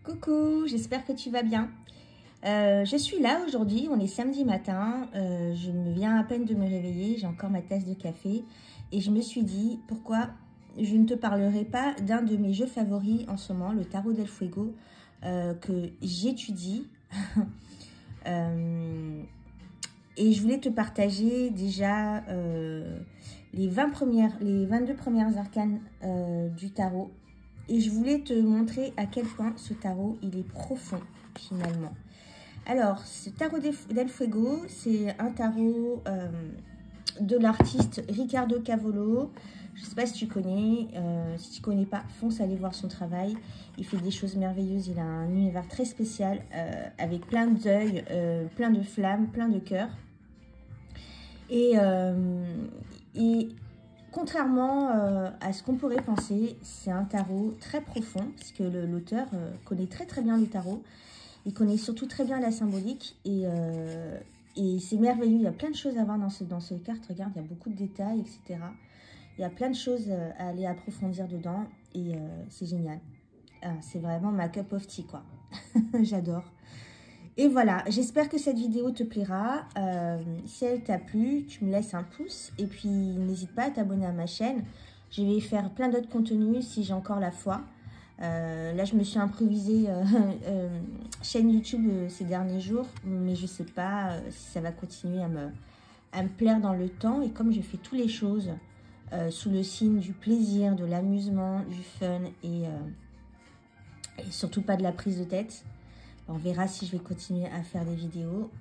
Coucou, j'espère que tu vas bien. Je suis là aujourd'hui, on est samedi matin, je me viens à peine de me réveiller, j'ai encore ma tasse de café et je me suis dit pourquoi je ne te parlerai pas d'un de mes jeux favoris en ce moment, le Tarot del Fuego, que j'étudie. Et je voulais te partager déjà les 22 premières arcanes du tarot. Et je voulais te montrer à quel point ce tarot, il est profond, finalement. Alors, ce tarot del Fuego, c'est un tarot de l'artiste Riccardo Cavolo. Je ne sais pas si tu connais. Si tu ne connais pas, fonce aller voir son travail. Il fait des choses merveilleuses. Il a un univers très spécial avec plein d'œils, plein de flammes, plein de cœurs. Et contrairement à ce qu'on pourrait penser, c'est un tarot très profond, parce que l'auteur connaît très très bien le tarot. Il connaît surtout très bien la symbolique et c'est merveilleux. Il y a plein de choses à voir dans ces cartes. Regarde, il y a beaucoup de détails, etc. Il y a plein de choses à aller approfondir dedans et c'est génial. C'est vraiment ma cup of tea, quoi. J'adore. Et voilà, j'espère que cette vidéo te plaira. Si elle t'a plu, tu me laisses un pouce. Et puis, n'hésite pas à t'abonner à ma chaîne. Je vais faire plein d'autres contenus si j'ai encore la foi. Là, je me suis improvisée chaîne YouTube ces derniers jours. Mais je ne sais pas si ça va continuer à me plaire dans le temps. Et comme je fais toutes les choses sous le signe du plaisir, de l'amusement, du fun et surtout pas de la prise de tête. On verra si je vais continuer à faire des vidéos.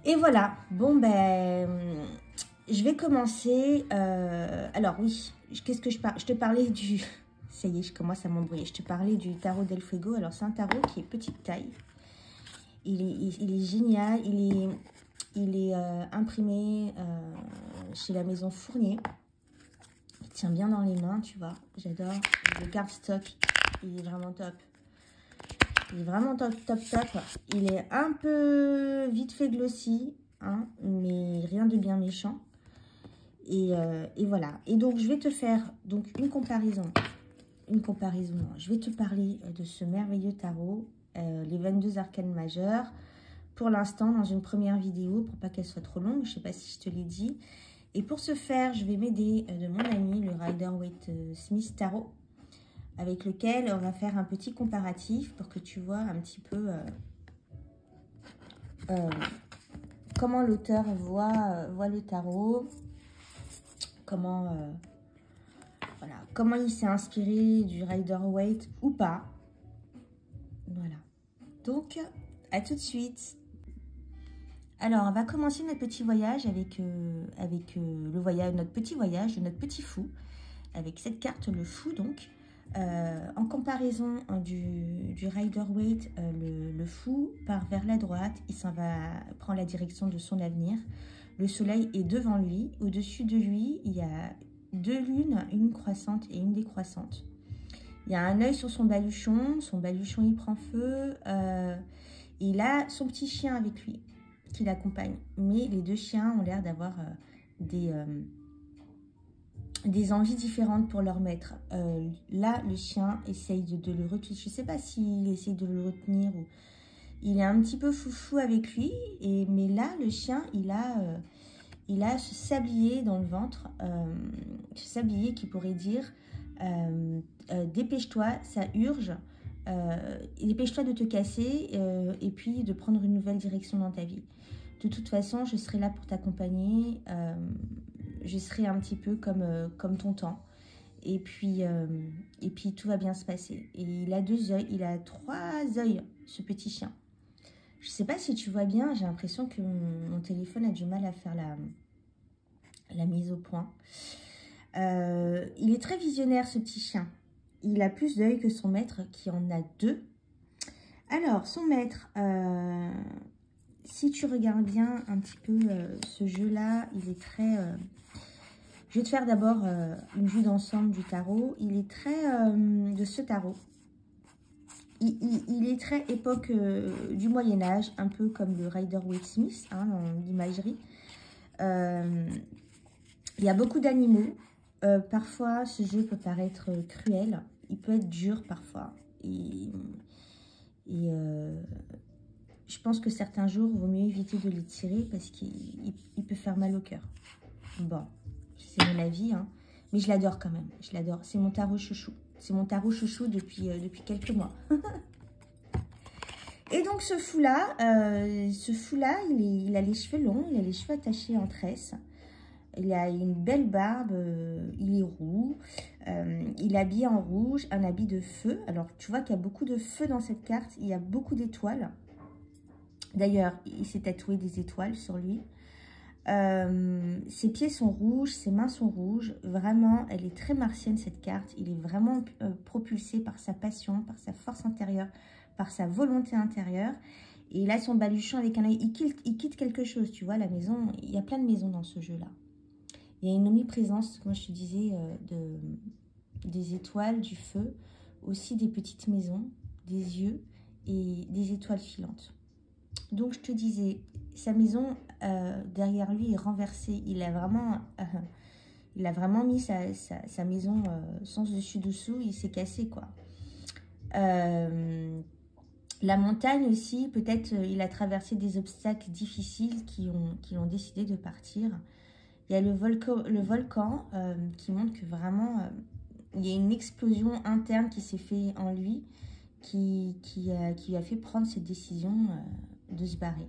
Et voilà. Bon, ben, je vais commencer. Alors, oui. Qu'est-ce que je te parlais du... Ça y est, je commence à m'embrouiller. Je te parlais du tarot del Fuego. Alors, c'est un tarot qui est petite taille. Il est génial. Il est imprimé chez la maison Fournier. Il tient bien dans les mains, tu vois. J'adore. Le cardstock, il est vraiment top. Il est vraiment top, top, top. Il est un peu vite fait glossy, hein, mais rien de bien méchant. Et voilà. Et donc, je vais te faire donc une comparaison. Je vais te parler de ce merveilleux tarot, les 22 arcanes majeures. Pour l'instant, dans une première vidéo, pour pas qu'elle soit trop longue. Je ne sais pas si je te l'ai dit. Et pour ce faire, je vais m'aider de mon ami, le Rider-Waite-Smith Tarot, avec lequel on va faire un petit comparatif pour que tu vois un petit peu comment l'auteur voit le tarot, comment il s'est inspiré du Rider-Waite ou pas. Voilà. Donc, à tout de suite. Alors, on va commencer notre petit voyage avec notre petit voyage de notre petit fou, avec cette carte, le fou donc. En comparaison du Rider-Waite, le fou part vers la droite, il s'en va prendre la direction de son avenir. Le soleil est devant lui, au-dessus de lui, il y a deux lunes, une croissante et une décroissante. Il y a un œil sur son baluchon il prend feu, il a son petit chien avec lui qui l'accompagne. Mais les deux chiens ont l'air d'avoir des envies différentes pour leur maître. Là, le chien essaye de le retenir. Je ne sais pas s'il essaye de le retenir ou... Il est un petit peu foufou avec lui. Mais là, le chien, il a ce sablier dans le ventre. Ce sablier qui pourrait dire dépêche-toi, ça urge. Dépêche-toi de te casser et puis de prendre une nouvelle direction dans ta vie. De toute façon, je serai là pour t'accompagner. Je serai un petit peu comme ton temps. Et puis, tout va bien se passer. Et il a il a 3 œils, ce petit chien. Je ne sais pas si tu vois bien, j'ai l'impression que mon téléphone a du mal à faire la mise au point. Il est très visionnaire, ce petit chien. Il a plus d'œils que son maître, qui en a 2. Alors, son maître... si tu regardes bien un petit peu ce jeu-là, il est très... je vais te faire d'abord une vue d'ensemble du tarot. Il est très... de ce tarot. Il est très époque du Moyen-Âge, un peu comme le Rider-Waite-Smith, hein, dans l'imagerie. Il y a beaucoup d'animaux. Parfois, ce jeu peut paraître cruel. Il peut être dur parfois. je pense que certains jours, il vaut mieux éviter de les tirer parce qu'il peut faire mal au cœur. Bon, c'est mon avis, hein. Mais je l'adore quand même. Je l'adore. C'est mon tarot chouchou. C'est mon tarot chouchou depuis quelques mois. Et donc ce fou-là, il a les cheveux longs, il a les cheveux attachés en tresse. Il a une belle barbe, il est roux, il est habillé en rouge, un habit de feu. Alors tu vois qu'il y a beaucoup de feu dans cette carte, il y a beaucoup d'étoiles. D'ailleurs, il s'est tatoué des étoiles sur lui. Ses pieds sont rouges, ses mains sont rouges. Vraiment, elle est très martienne cette carte. Il est vraiment propulsé par sa passion, par sa force intérieure, par sa volonté intérieure. Et là, son baluchon avec un œil, il quitte quelque chose. Tu vois, la maison, il y a plein de maisons dans ce jeu-là. Il y a une omniprésence, comme je te disais, des étoiles, du feu, aussi des petites maisons, des yeux et des étoiles filantes. Donc, je te disais, sa maison, derrière lui, est renversée. Il a vraiment mis sa maison sens dessus-dessous. Il s'est cassé, quoi. La montagne aussi, peut-être il a traversé des obstacles difficiles qui l'ont décidé de partir. Il y a le volcan qui montre que vraiment, il y a une explosion interne qui s'est faite en lui, qui a fait prendre cette décision de se barrer.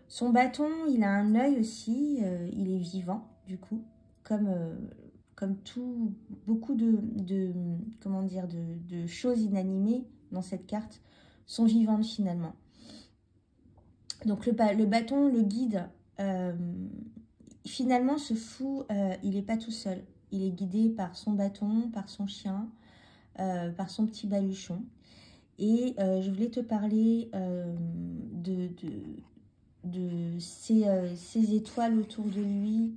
Son bâton, il a un œil aussi, il est vivant du coup, comme beaucoup comment dire, de choses inanimées dans cette carte sont vivantes finalement. Donc le bâton, le guide, finalement ce fou, il n'est pas tout seul. Il est guidé par son bâton, par son chien, par son petit baluchon. Et je voulais te parler de ces étoiles autour de lui.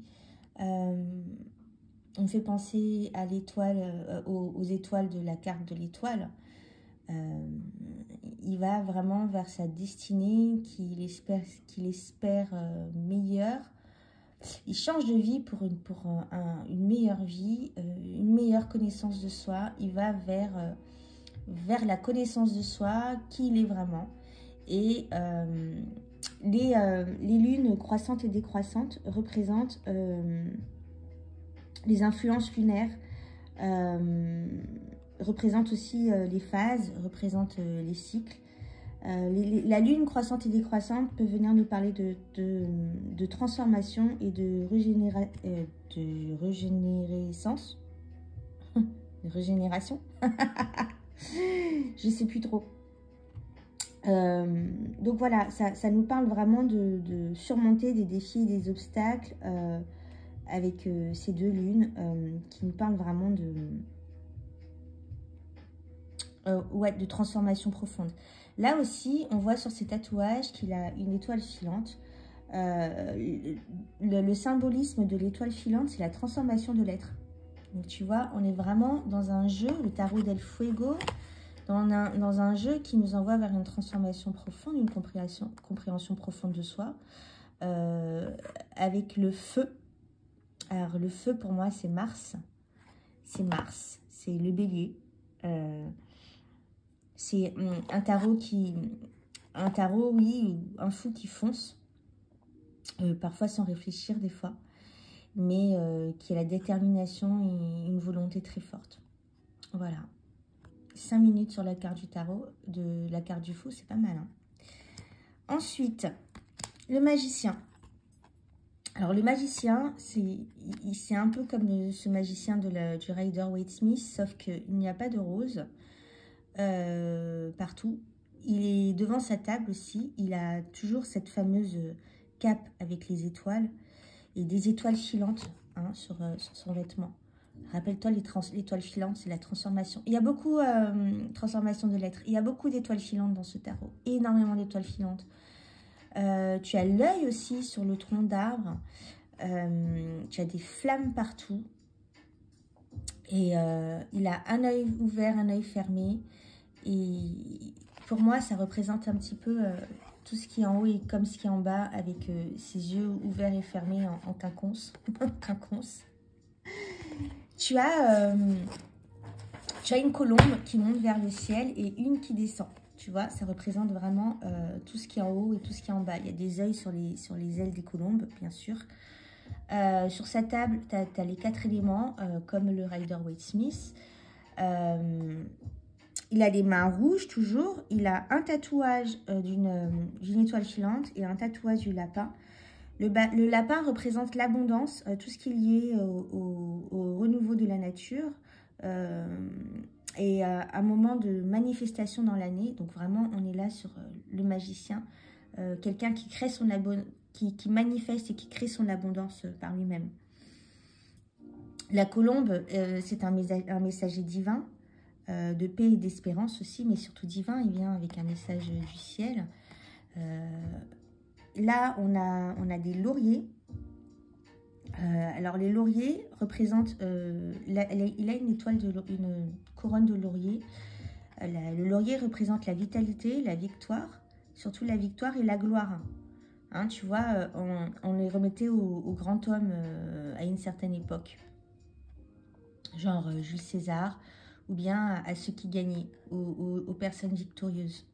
On me fait penser à l'étoile, aux étoiles de la carte de l'étoile. Il va vraiment vers sa destinée qu'il espère meilleure. Il change de vie pour une meilleure vie, une meilleure connaissance de soi. Il va vers la connaissance de soi, qui il est vraiment. Et les lunes croissantes et décroissantes représentent les influences lunaires, représentent aussi les phases, représentent les cycles. La lune croissante et décroissante peut venir nous parler de transformation et de régénérescence. De régénération. Je sais plus trop. Donc voilà, ça nous parle vraiment de surmonter des défis et des obstacles avec ces deux lunes qui nous parlent vraiment de transformation profonde. Là aussi, on voit sur ses tatouages qu'il a une étoile filante. Le symbolisme de l'étoile filante, c'est la transformation de l'être. Donc tu vois, on est vraiment dans un jeu, le tarot del fuego, dans un jeu qui nous envoie vers une transformation profonde, une compréhension profonde de soi, avec le feu. Alors le feu pour moi c'est Mars, c'est le bélier. C'est un tarot oui, un fou qui fonce, parfois sans réfléchir des fois, mais qui a la détermination et une volonté très forte. Voilà. 5 minutes sur la carte du tarot, de la carte du fou, c'est pas mal. Hein. Ensuite, le magicien. Alors le magicien, c'est un peu comme ce magicien du Rider-Waite-Smith, sauf qu'il n'y a pas de rose partout. Il est devant sa table aussi, il a toujours cette fameuse cape avec les étoiles et des étoiles filantes hein, sur son vêtement. Rappelle-toi, l'étoile filante, c'est la transformation. Il y a beaucoup de transformation de l'être. Il y a beaucoup d'étoiles filantes dans ce tarot. Énormément d'étoiles filantes. Tu as l'œil aussi sur le tronc d'arbre. Tu as des flammes partout. Et il a un œil ouvert, un œil fermé. Et pour moi, ça représente un petit peu tout ce qui est en haut et comme ce qui est en bas, avec ses yeux ouverts et fermés en quinconce. Quinconce. Tu as Tu as une colombe qui monte vers le ciel et une qui descend. Tu vois, ça représente vraiment tout ce qui est en haut et tout ce qui est en bas. Il y a des œils sur les ailes des colombes, bien sûr. Sur sa table, tu as les 4 éléments, comme le Rider-Waite-Smith. Il a les mains rouges, toujours. Il a un tatouage d'une étoile filante et un tatouage du lapin. Le lapin représente l'abondance, tout ce qui est lié au renouveau de la nature. Et un moment de manifestation dans l'année. Donc vraiment, on est là sur le magicien. Quelqu'un qui crée qui manifeste et qui crée son abondance par lui-même. La colombe, c'est un messager divin, de paix et d'espérance aussi, mais surtout divin. Il vient avec un message du ciel. Là, on a des lauriers. Alors, les lauriers représentent... il a une étoile, une couronne de laurier. Le laurier représente la vitalité, la victoire, surtout la victoire et la gloire. Hein, tu vois, on les remettait au grand homme à une certaine époque. Genre Jules César, ou bien à ceux qui gagnaient, aux personnes victorieuses.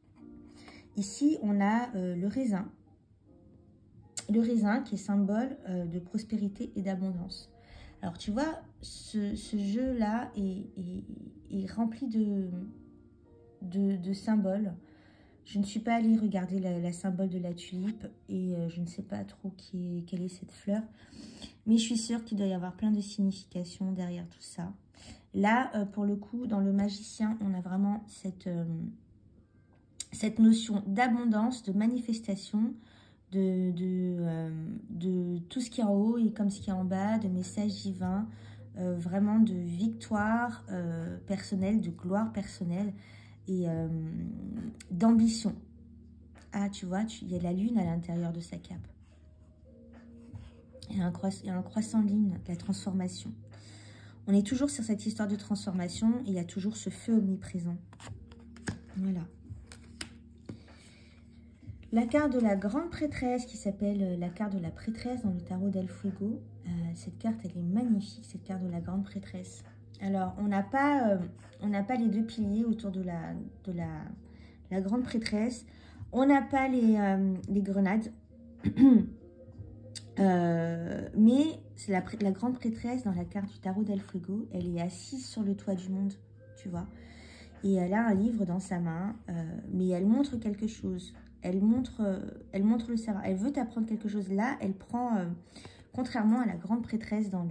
Ici, on a le raisin. Le raisin qui est symbole de prospérité et d'abondance. Alors, tu vois, ce jeu-là est rempli de symboles. Je ne suis pas allée regarder la symbole de la tulipe et je ne sais pas trop quelle est cette fleur. Mais je suis sûre qu'il doit y avoir plein de significations derrière tout ça. Là, pour le coup, dans le magicien, on a vraiment cette notion d'abondance, de manifestation, de tout ce qui est en haut et comme ce qui est en bas, de messages divins, vraiment de victoire personnelle, de gloire personnelle et d'ambition. Ah, tu vois, il y a la lune à l'intérieur de sa cape. Il y a un croissant de lune, la transformation. On est toujours sur cette histoire de transformation et il y a toujours ce feu omniprésent. Voilà. La carte de la grande prêtresse qui s'appelle la carte de la prêtresse dans le tarot d'El Fuego. Cette carte, elle est magnifique, cette carte de la grande prêtresse. Alors, on n'a pas les deux piliers autour de la grande prêtresse. On n'a pas les grenades. Mais c'est la grande prêtresse dans la carte du tarot d'El Fuego. Elle est assise sur le toit du monde, tu vois. Et elle a un livre dans sa main, mais elle montre quelque chose. Elle montre le savoir. Elle veut t'apprendre quelque chose. Là, elle prend, contrairement à la grande prêtresse dans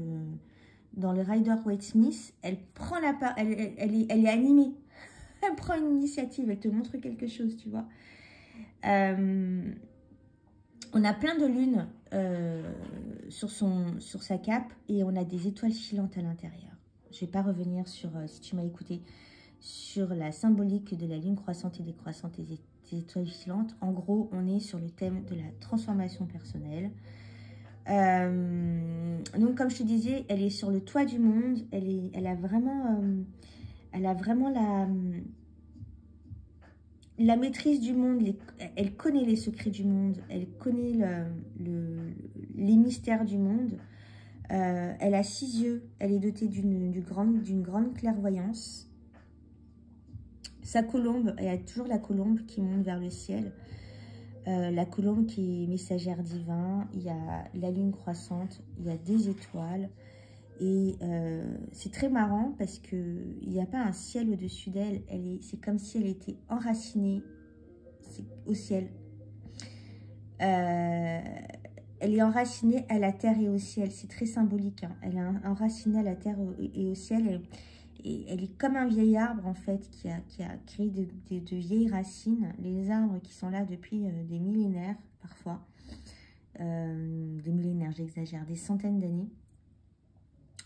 le Rider-Waite-Smith, elle prend la part, elle est animée. Elle prend une initiative, elle te montre quelque chose, tu vois. On a plein de lunes sur sa cape et on a des étoiles filantes à l'intérieur. Je ne vais pas revenir sur, si tu m'as écouté, sur la symbolique de la lune croissante et décroissante et des étoiles filantes. En gros, on est sur le thème de la transformation personnelle. Donc, comme je te disais, elle est sur le toit du monde. Elle a vraiment la maîtrise du monde. Elle connaît les secrets du monde. Elle connaît les mystères du monde. Elle a 6 yeux. Elle est dotée d'une grande clairvoyance. Sa colombe, il y a toujours la colombe qui monte vers le ciel. La colombe qui est messagère divin. Il y a la lune croissante. Il y a des étoiles. Et c'est très marrant parce qu'il n'y a pas un ciel au-dessus d'elle. C'est comme si elle était enracinée au ciel. Elle est enracinée à la terre et au ciel. C'est très symbolique. Hein. Elle est enracinée à la terre et au ciel. Et elle est comme un vieil arbre, en fait, qui a créé de vieilles racines. Les arbres qui sont là depuis des millénaires, parfois. Des millénaires, j'exagère, des centaines d'années.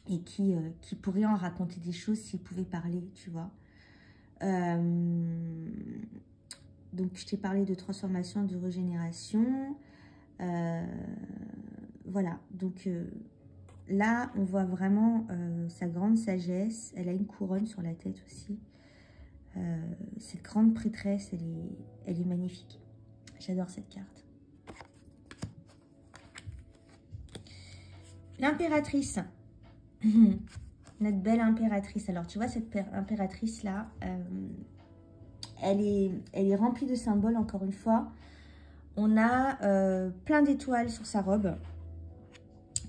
Et qui pourraient en raconter des choses s'ils pouvaient parler, tu vois. Donc, je t'ai parlé de transformation, de régénération. Voilà, donc... là, on voit vraiment sa grande sagesse. Elle a une couronne sur la tête aussi. Cette grande prêtresse, elle est magnifique. J'adore cette carte. L'impératrice. notre belle impératrice. Alors, tu vois, cette impératrice-là, elle est remplie de symboles, encore une fois. On a plein d'étoiles sur sa robe.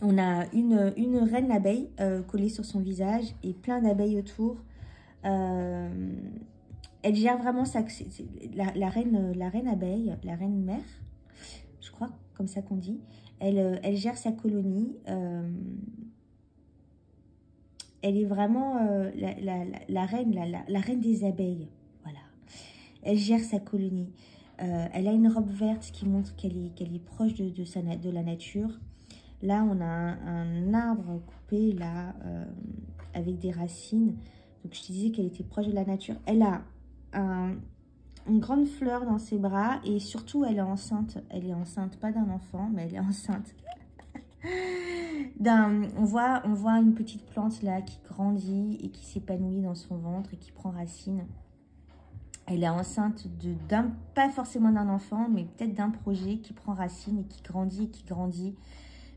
On a une reine abeille collée sur son visage et plein d'abeilles autour. Elle gère vraiment la reine abeille, la reine mère, je crois, comme ça qu'on dit. Elle gère sa colonie. Elle est vraiment la reine des abeilles. Voilà. Elle gère sa colonie. Elle a une robe verte qui montre qu'elle est proche de la nature. Là, on a un arbre coupé, là, avec des racines. Donc, je te disais qu'elle était proche de la nature. Elle a une grande fleur dans ses bras et surtout, elle est enceinte. Elle est enceinte, pas d'un enfant, mais elle est enceinte. On voit une petite plante là qui grandit et qui s'épanouit dans son ventre et qui prend racine. Elle est enceinte pas forcément d'un enfant, mais peut-être d'un projet qui prend racine et qui grandit.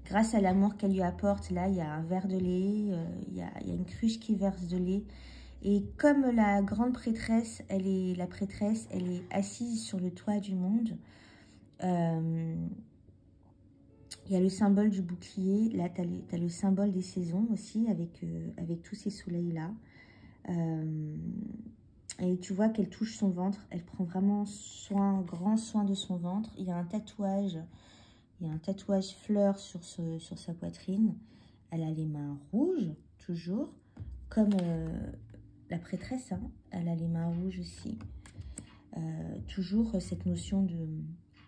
Grâce à l'amour qu'elle lui apporte, là, il y a un verre de lait, il y a une cruche qui verse de lait. Et comme la grande prêtresse, elle est assise sur le toit du monde. Il y a le symbole du bouclier. Là, tu as le symbole des saisons aussi, avec tous ces soleils-là. Et tu vois qu'elle touche son ventre. Elle prend vraiment grand soin de son ventre. Il y a un tatouage. Il y a un tatouage fleur sur sa poitrine. Elle a les mains rouges, toujours. Comme la prêtresse, hein. Elle a les mains rouges aussi. Toujours cette notion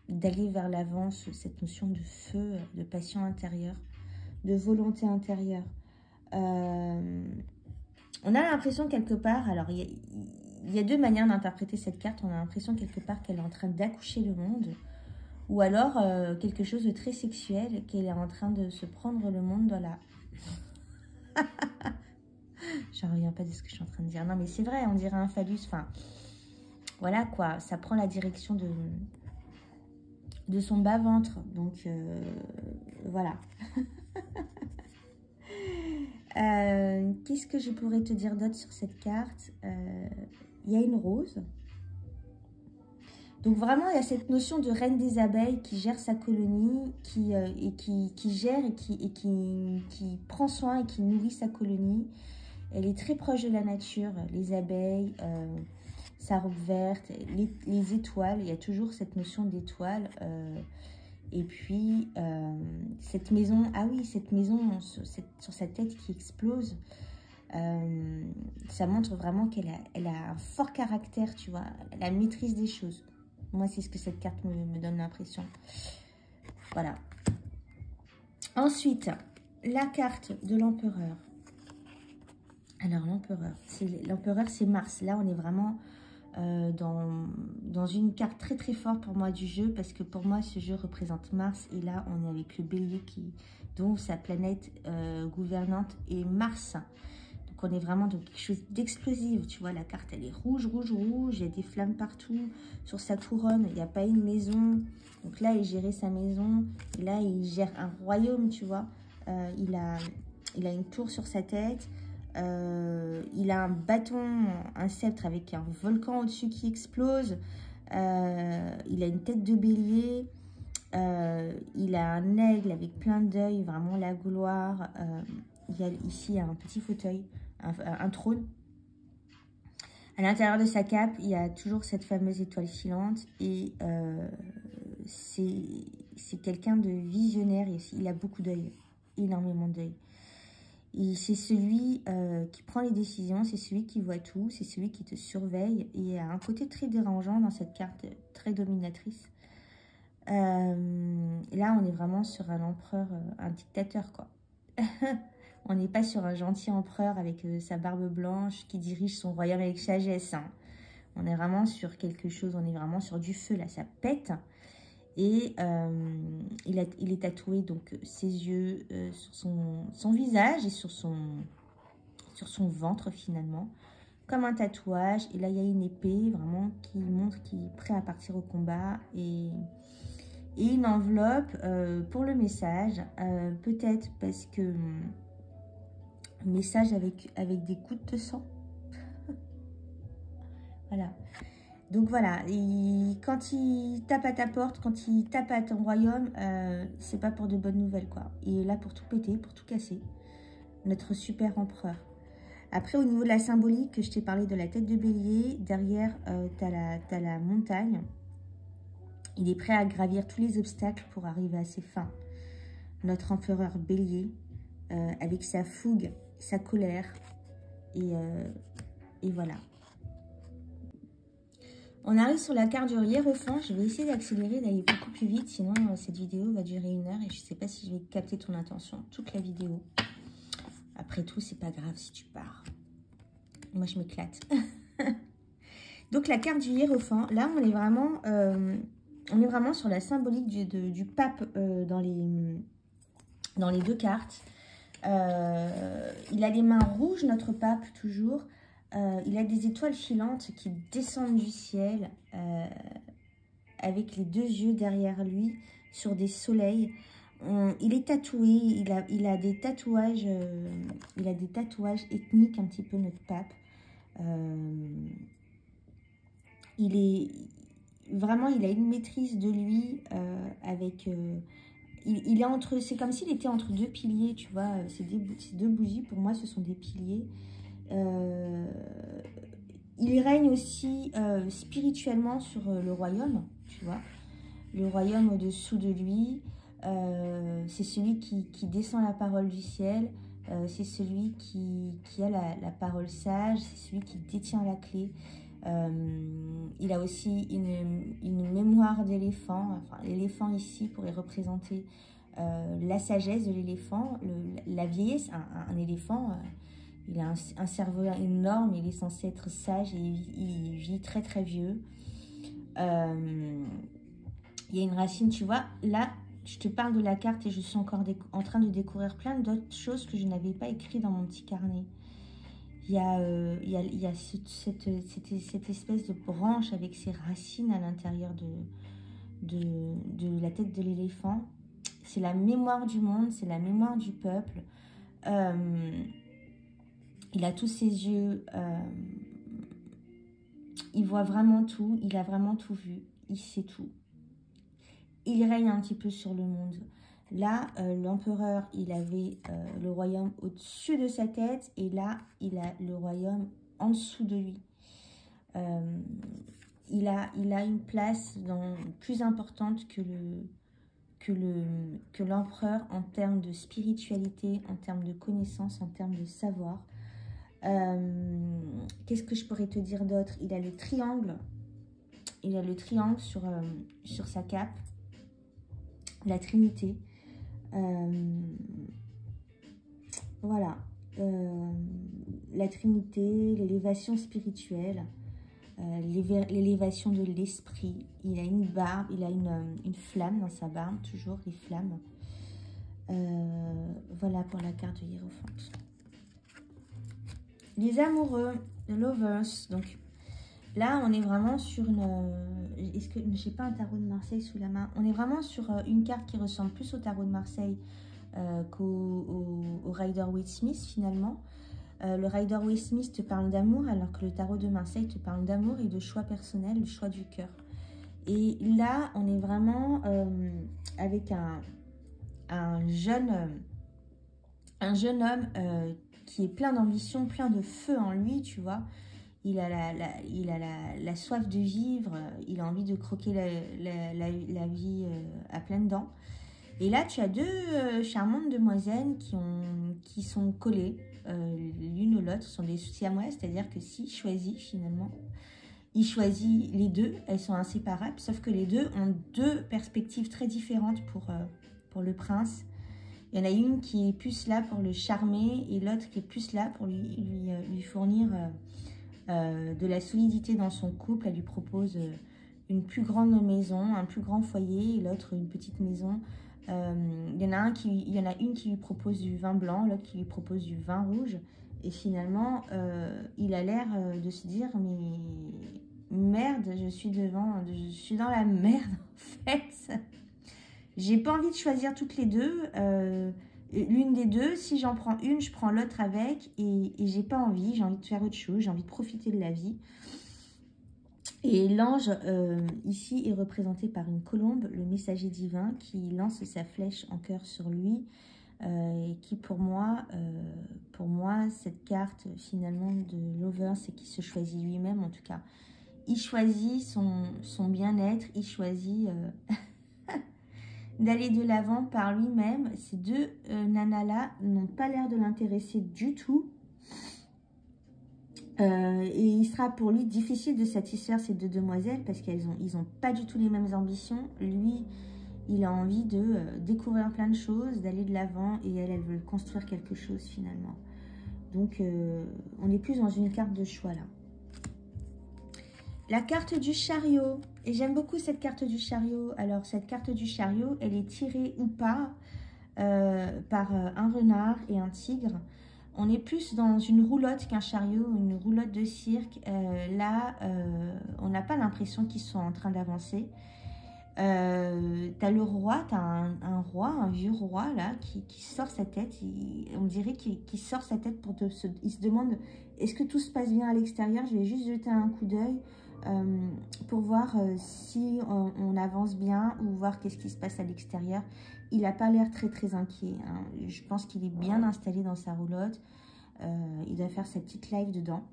d'aller vers l'avant, cette notion de feu, de passion intérieure, de volonté intérieure. On a l'impression quelque part, alors il y a deux manières d'interpréter cette carte. On a l'impression quelque part qu'elle est en train d'accoucher le monde, ou alors quelque chose de très sexuel, qu'elle est en train de se prendre le monde dans la... J'en reviens pas de ce que je suis en train de dire. Non mais c'est vrai, on dirait un phallus, enfin... Voilà quoi, ça prend la direction de son bas-ventre. Donc, voilà. Qu'est-ce que je pourrais te dire d'autre sur cette carte? Il y a une rose. Donc, vraiment, il y a cette notion de reine des abeilles qui gère sa colonie, qui gère et qui prend soin et qui nourrit sa colonie. Elle est très proche de la nature, les abeilles... sa robe verte, les étoiles, il y a toujours cette notion d'étoile. Et puis, cette maison, ah oui, cette maison sur sa tête qui explose, ça montre vraiment qu'elle a un fort caractère, tu vois, la maîtrise des choses. Moi, c'est ce que cette carte me donne l'impression. Voilà. Ensuite, la carte de l'empereur. Alors, l'empereur, c'est Mars. Là, on est vraiment... dans une carte très très forte pour moi du jeu, parce que pour moi ce jeu représente Mars, et là on est avec le bélier dont sa planète gouvernante est Mars. Donc on est vraiment dans quelque chose d'explosif, tu vois, la carte elle est rouge, il y a des flammes partout, sur sa couronne il n'y a pas une maison, donc là il gérait sa maison, et là il gère un royaume, tu vois, il a une tour sur sa tête. Il a un bâton, un sceptre avec un volcan au-dessus qui explose. Il a une tête de bélier. Il a un aigle avec plein d'œils, vraiment la gloire. Il y a ici un petit fauteuil, un trône. À l'intérieur de sa cape, il y a toujours cette fameuse étoile filante. Et c'est quelqu'un de visionnaire. Il a beaucoup d'œils, énormément d'œils. C'est celui qui prend les décisions, c'est celui qui voit tout, c'est celui qui te surveille. Et il y a un côté très dérangeant dans cette carte, très dominatrice. Là, on est vraiment sur un empereur, un dictateur, quoi. On n'est pas sur un gentil empereur avec sa barbe blanche qui dirige son royaume avec sagesse, hein. On est vraiment sur quelque chose, on est vraiment sur du feu, là, ça pète. Et il est tatoué donc ses yeux sur son visage et sur son ventre finalement, comme un tatouage. Et là il y a une épée vraiment qui montre qu'il est prêt à partir au combat, et une enveloppe pour le message, peut-être parce que Message avec des gouttes de sang. Voilà. Donc voilà, quand il tape à ta porte, quand il tape à ton royaume, c'est pas pour de bonnes nouvelles, quoi. Il est là pour tout péter, pour tout casser. Notre super empereur. Après, au niveau de la symbolique, je t'ai parlé de la tête de bélier. Derrière, t'as la montagne. Il est prêt à gravir tous les obstacles pour arriver à ses fins. Notre empereur bélier, avec sa fougue, sa colère, et voilà. On arrive sur la carte du hiérophant. Je vais essayer d'accélérer, d'aller beaucoup plus vite, sinon cette vidéo va durer 1 heure et je ne sais pas si je vais capter ton attention toute la vidéo. Après tout, c'est pas grave si tu pars. Moi, je m'éclate. Donc, la carte du hiérophant, là, on est vraiment sur la symbolique du pape dans les 2 cartes. Il a les mains rouges, notre pape, toujours. Il a des étoiles filantes qui descendent du ciel avec les 2 yeux derrière lui sur des soleils. Il est tatoué, il a des tatouages, ethniques un petit peu, notre pape. Il a une maîtrise de lui il est entre, c'est comme s'il était entre 2 piliers, tu vois. Ces 2 bougies, pour moi, ce sont des piliers. Il règne aussi spirituellement sur le royaume, tu vois. Le royaume au-dessous de lui, c'est celui qui descend la parole du ciel, c'est celui qui a la parole sage, c'est celui qui détient la clé. Il a aussi une mémoire d'éléphant. Enfin, l'éléphant ici pourrait représenter la sagesse de l'éléphant, la vieillesse. Un éléphant, il a un cerveau énorme, il est censé être sage et il vit très très vieux. Il y a une racine, tu vois. Là, je te parle de la carte et je suis encore en train de découvrir plein d'autres choses que je n'avais pas écrites dans mon petit carnet. Il y a cette espèce de branche avec ses racines à l'intérieur de la tête de l'éléphant. C'est la mémoire du monde, c'est la mémoire du peuple. Il a tous ses yeux. Il voit vraiment tout, il a vraiment tout vu, il sait tout. Il règne un petit peu sur le monde. Là, l'empereur, il avait le royaume au-dessus de sa tête et là, il a le royaume en dessous de lui. Il a une place plus importante que l'empereur en termes de spiritualité, en termes de connaissances, en termes de savoir. Qu'est-ce que je pourrais te dire d'autre? Il a le triangle. Il a le triangle sur sa cape. La Trinité. Voilà. La Trinité, l'élévation spirituelle, l'élévation de l'esprit. Il a une barbe, il a une flamme dans sa barbe, toujours les flammes. Voilà pour la carte de hiérophante. Les amoureux, the lovers. Donc là, on est vraiment sur une... Est-ce que je n'ai pas un tarot de Marseille sous la main? On est vraiment sur une carte qui ressemble plus au tarot de Marseille qu'au Rider-Waite-Smith finalement. Le Rider-Waite-Smith te parle d'amour alors que le tarot de Marseille te parle d'amour et de choix personnel, le choix du cœur. Et là, on est vraiment avec un jeune homme qui est plein d'ambition, plein de feu en lui, tu vois. Il a la soif de vivre, il a envie de croquer la vie à pleines dents. Et là, tu as 2 charmantes demoiselles qui sont collées l'une ou l'autre, sont des siamoises, c'est-à-dire que s'il choisit finalement, il choisit les 2, elles sont inséparables, sauf que les 2 ont 2 perspectives très différentes pour le prince. Il y en a une qui est plus là pour le charmer et l'autre qui est plus là pour lui fournir de la solidité dans son couple. Elle lui propose une plus grande maison, un plus grand foyer et l'autre une petite maison. Il y en a une qui lui propose du vin blanc, l'autre qui lui propose du vin rouge. Et finalement, il a l'air de se dire, mais merde, je suis dans la merde en fait. J'ai pas envie de choisir toutes les 2. l'une des deux. Si j'en prends une, je prends l'autre avec. Et j'ai pas envie, j'ai envie de faire autre chose, j'ai envie de profiter de la vie. Et l'ange, ici, est représenté par une colombe, le messager divin, qui lance sa flèche en cœur sur lui. Et qui, pour moi, cette carte, finalement, de Lover, c'est qu'il se choisit lui-même, en tout cas. Il choisit son bien-être, il choisit d'aller de l'avant par lui-même. Ces deux nanas-là n'ont pas l'air de l'intéresser du tout. Et il sera pour lui difficile de satisfaire ces deux demoiselles parce qu'ils n'ont pas du tout les mêmes ambitions. Lui, il a envie de découvrir plein de choses, d'aller de l'avant, et elle veut construire quelque chose finalement. Donc, on est plus dans une carte de choix là. La carte du chariot. Et j'aime beaucoup cette carte du chariot. Alors, cette carte du chariot, elle est tirée ou pas par un renard et un tigre. On est plus dans une roulotte qu'un chariot, une roulotte de cirque. Là, on n'a pas l'impression qu'ils sont en train d'avancer. T'as le roi, t'as un roi, un vieux roi là, qui sort sa tête. On dirait qu'il sort sa tête pour il se demande, est-ce que tout se passe bien à l'extérieur? Je vais juste jeter un coup d'œil pour voir si on avance bien ou voir qu'est-ce qui se passe à l'extérieur. Il n'a pas l'air très inquiet, hein. Je pense qu'il est bien installé dans sa roulotte. Il doit faire sa petite live dedans.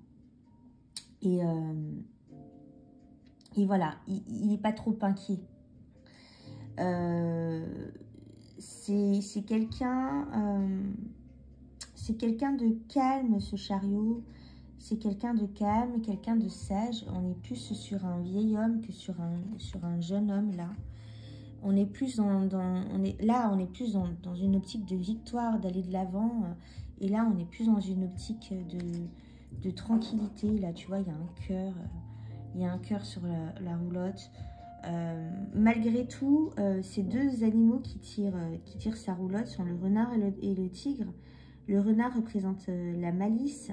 Et voilà, il n'est pas trop inquiet. C'est quelqu'un de calme, ce chariot. C'est quelqu'un de calme, quelqu'un de sage. On est plus sur un vieil homme que sur un jeune homme là. On est plus on est plus dans une optique de victoire, d'aller de l'avant. Et là, on est plus dans une optique de tranquillité. Là, tu vois, il y a un cœur. Il y a un cœur sur la roulotte. Malgré tout, ces deux animaux qui tirent sa roulotte sont le renard et le tigre. Le renard représente la malice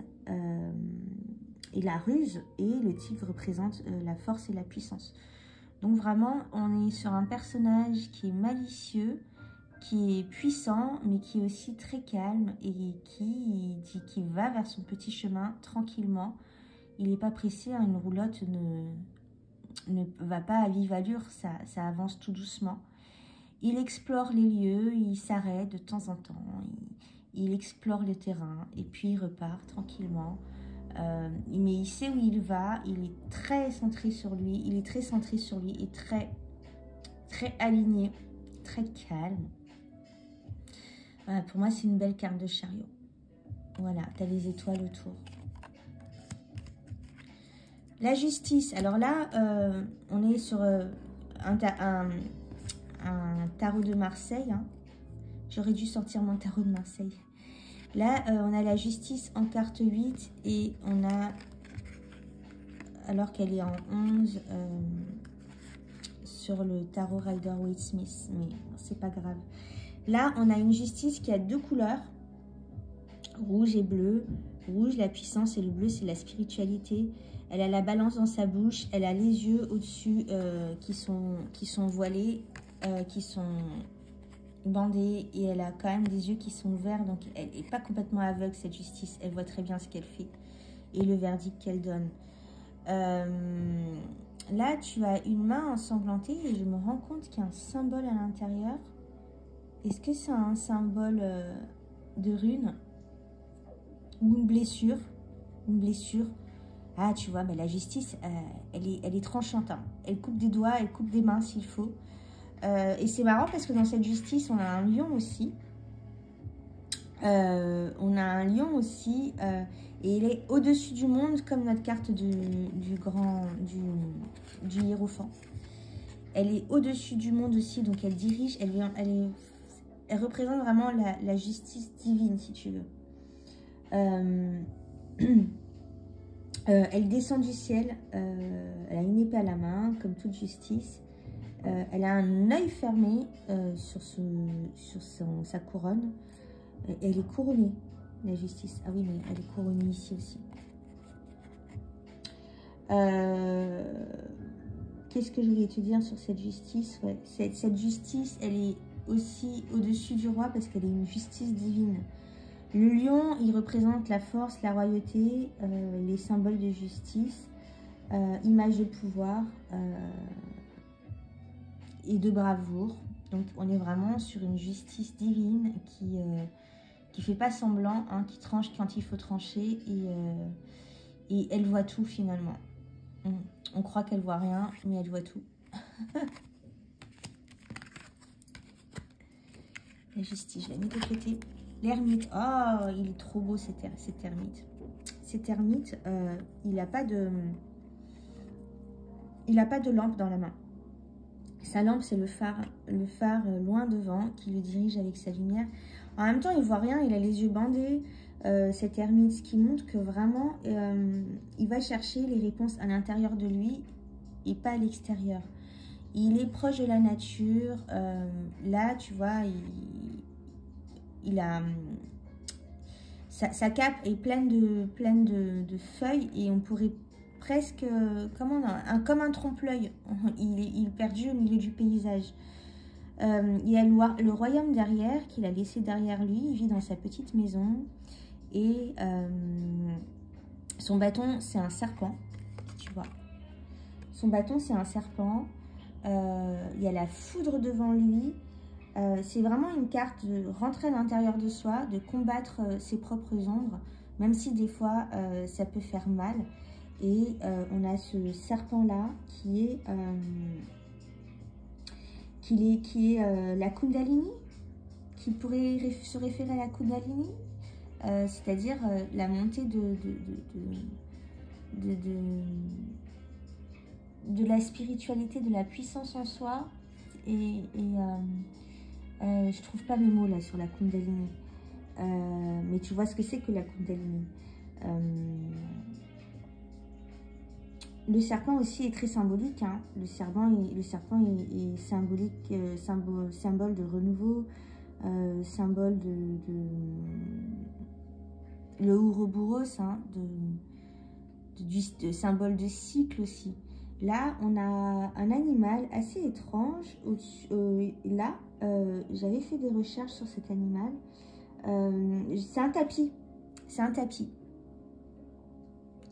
et la ruse, et le tigre représente la force et la puissance. Donc vraiment, on est sur un personnage qui est malicieux, qui est puissant, mais qui est aussi très calme et qui va vers son petit chemin tranquillement. Il n'est pas pressé, hein, une roulotte ne va pas à vive allure, ça avance tout doucement. Il explore les lieux, il s'arrête de temps en temps, il explore le terrain et puis il repart tranquillement. Mais il sait où il va, il est très centré sur lui, et très aligné, très calme. Voilà, pour moi, c'est une belle carte de chariot. Voilà, tu as les étoiles autour. La justice. Alors là, on est sur un tarot de Marseille. Hein. J'aurais dû sortir mon tarot de Marseille. Là, on a la justice en carte 8 et on a, alors qu'elle est en 11, sur le tarot Rider-Waite-Smith. Mais c'est pas grave. Là, on a une justice qui a deux couleurs, rouge et bleu. Rouge, la puissance, et le bleu, c'est la spiritualité. Elle a la balance dans sa bouche, elle a les yeux au-dessus qui sont voilés, qui sont bandés, et elle a quand même des yeux qui sont ouverts, donc elle n'est pas complètement aveugle, cette justice. Elle voit très bien ce qu'elle fait et le verdict qu'elle donne. Là, tu as une main ensanglantée et je me rends compte qu'il y a un symbole à l'intérieur. Est-ce que c'est un symbole de rune ou une blessure? Une blessure. Ah, tu vois, mais la justice, elle est tranchante. Hein. Elle coupe des doigts, elle coupe des mains s'il faut. Et c'est marrant parce que dans cette justice, on a un lion aussi. Et il est au-dessus du monde, comme notre carte du hiérophant. Elle est au-dessus du monde aussi, donc elle dirige, elle représente vraiment la justice divine, si tu veux. Elle descend du ciel, elle a une épée à la main, comme toute justice. Elle a un œil fermé sur sa couronne. Elle est couronnée, la justice. Ah oui, mais elle est couronnée ici aussi. Qu'est-ce que je voulais te dire sur cette justice? Ouais, cette justice, elle est aussi au-dessus du roi parce qu'elle est une justice divine. Le lion, il représente la force, la royauté, les symboles de justice, image de pouvoir et de bravoure. Donc on est vraiment sur une justice divine qui fait pas semblant, hein, qui tranche quand il faut trancher et elle voit tout finalement. On croit qu'elle voit rien, mais elle voit tout. La justice, je la mets de côté. L'ermite, oh, il est trop beau cet ermite. Cet ermite, il n'a pas de lampe dans la main. Sa lampe, c'est le phare loin devant qui le dirige avec sa lumière. En même temps, il voit rien, il a les yeux bandés. Cet ermite, ce qui montre que vraiment, il va chercher les réponses à l'intérieur de lui et pas à l'extérieur. Il est proche de la nature. Là, tu vois, il a sa cape est pleine de feuilles et on pourrait presque comme un trompe-l'œil. Il est perdu au milieu du paysage. Il y a le royaume derrière qu'il a laissé derrière lui. Il vit dans sa petite maison et son bâton c'est un serpent, tu vois. Son bâton c'est un serpent. Il y a la foudre devant lui. C'est vraiment une carte de rentrer à l'intérieur de soi, de combattre ses propres ombres, même si des fois ça peut faire mal. Et on a ce serpent-là qui est la Kundalini, qui pourrait se référer à la Kundalini, c'est-à-dire la montée de la spiritualité, de la puissance en soi. Je trouve pas mes mots là sur la Kundalini, mais tu vois ce que c'est que la Kundalini. Le serpent aussi est très symbolique, hein. Le serpent est symbolique, symbole de renouveau, symbole le Ouroboros, hein, symbole de cycle aussi. Là, on a un animal assez étrange. Là, j'avais fait des recherches sur cet animal. C'est un tapis. C'est un tapis.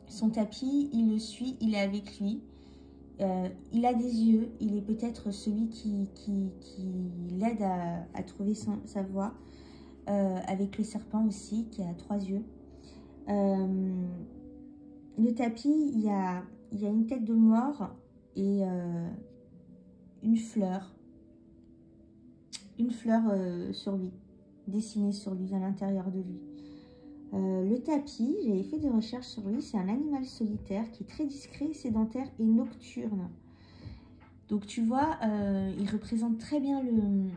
Son tapis, il le suit, il est avec lui. Il a des yeux. Il est peut-être celui qui l'aide à trouver sa voie. Avec le serpent aussi, qui a 3 yeux. Le tapis, il y a une tête de mort et une fleur. Une fleur sur lui, dessinée sur lui, à l'intérieur de lui. Le tapis, j'avais fait des recherches sur lui, c'est un animal solitaire qui est très discret, sédentaire et nocturne. Donc tu vois, il représente très bien le